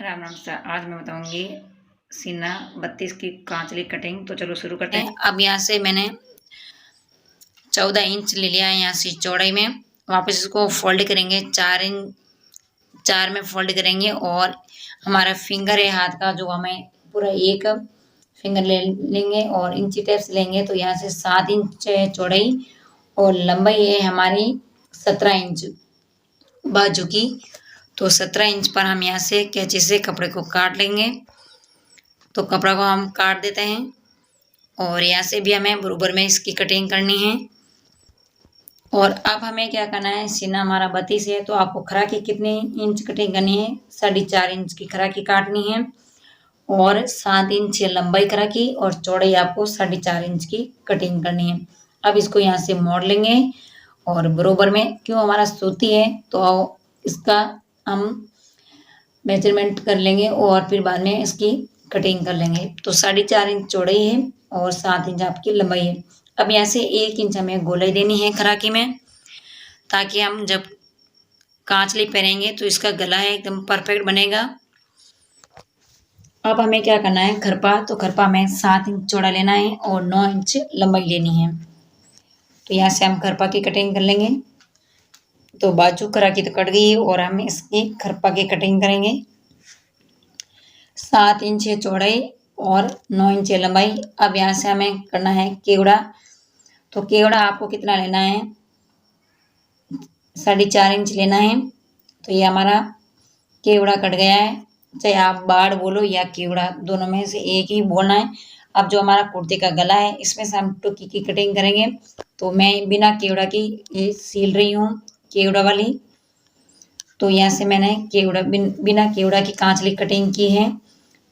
Ram Ram sir, आज मैं बताऊंगी सीना 32 की कांचली कटिंग। तो चलो शुरू करते हैं। अब यहाँ से मैंने 14 इंच ले लिया है यहाँ से चौड़ाई में। वापस इसको फोल्ड करेंगे 4 में फोल्ड करेंगे और हमारा फिंगर है हाथ का, जो हमें पूरा एक फिंगर ले लेंगे और इंची टेप से लेंगे। तो यहाँ से 7 इंच है चौड़ाई और लंबाई है हमारी 17 इंच बाजू की। तो 17 इंच पर हम यहाँ से कैंची से कपड़े को काट लेंगे। तो कपड़ा को हम काट देते हैं और यहाँ से भी हमें बराबर में इसकी कटिंग करनी है। और अब हमें क्या करना है, सीना हमारा 32 है तो आपको खरा की कितनी इंच कटिंग करनी है, 4.5 इंच की खरा की काटनी है और 7 इंच लंबाई खरा की और चौड़ाई आपको 4.5 इंच की कटिंग करनी है। अब इसको यहाँ से मोड़ लेंगे और बराबर में, क्यों हमारा सूती है तो इसका हम मेजरमेंट कर लेंगे और फिर बाद में इसकी कटिंग कर लेंगे। तो 4.5 इंच चौड़ाई है और 7 इंच आपकी लंबाई है। अब यहाँ से 1 इंच हमें गोलाई देनी है खराकी में, ताकि हम जब कांचली पहनेंगे तो इसका गला है एकदम परफेक्ट बनेगा। अब हमें क्या करना है, खरपा, तो खरपा हमें 7 इंच चौड़ा लेना है और 9 इंच लंबाई लेनी है। तो यहाँ से हम खरपा की कटिंग कर लेंगे। तो बाजू खरा की तो कट गई है और हम इसकी खरपा की कटिंग करेंगे। 7 इंच चौड़ाई और 9 इंच लंबाई। अब यहाँ से हमें करना है केवड़ा। तो केवड़ा आपको कितना लेना है, 4.5 इंच लेना है। तो ये हमारा केवड़ा कट गया है, चाहे आप बाड़ बोलो या केवड़ा, दोनों में से एक ही बोलना है। अब जो हमारा कुर्ते का गला है इसमें से हम टुकी की कटिंग करेंगे। तो मैं बिना केवड़ा की ये सील रही हूँ, केवड़ा वाली। तो यहाँ से मैंने केवड़ा बिना केवड़ा की कांचली कटिंग की है।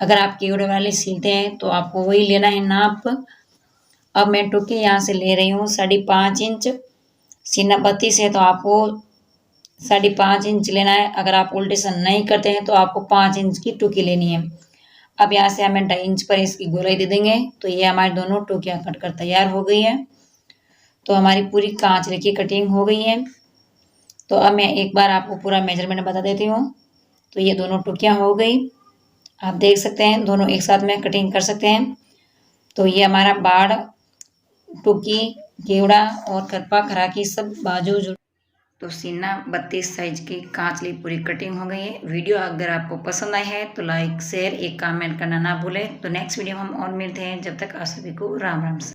अगर आप केवड़े वाले सीलते हैं तो आपको वही लेना है नाप। अब मैं टुकी यहाँ से ले रही हूँ 5.5 इंच। सीना 32 है तो आपको 5.5 इंच लेना है। अगर आप उल्टेशन नहीं करते हैं तो आपको 5 इंच की टुकी लेनी है। अब यहाँ से हमें 2.5 इंच पर इसकी गोलाई दे देंगे। तो ये हमारी दोनों टुकियाँ कट कर तैयार हो गई है। तो हमारी पूरी कांचली की कटिंग हो गई है। तो अब मैं एक बार आपको पूरा मेजरमेंट बता देती हूँ। तो ये दोनों टुकियाँ हो गई, आप देख सकते हैं, दोनों एक साथ में कटिंग कर सकते हैं। तो ये हमारा बाड़, टुकी, केवड़ा और खरपा खरा की सब बाजू जो। तो सीना 32 साइज की कांचली पूरी कटिंग हो गई है। वीडियो अगर आपको पसंद आई है तो लाइक शेयर एक कमेंट करना ना भूलें। तो नेक्स्ट वीडियो हम और मिलते हैं, जब तक आप सभी को राम राम।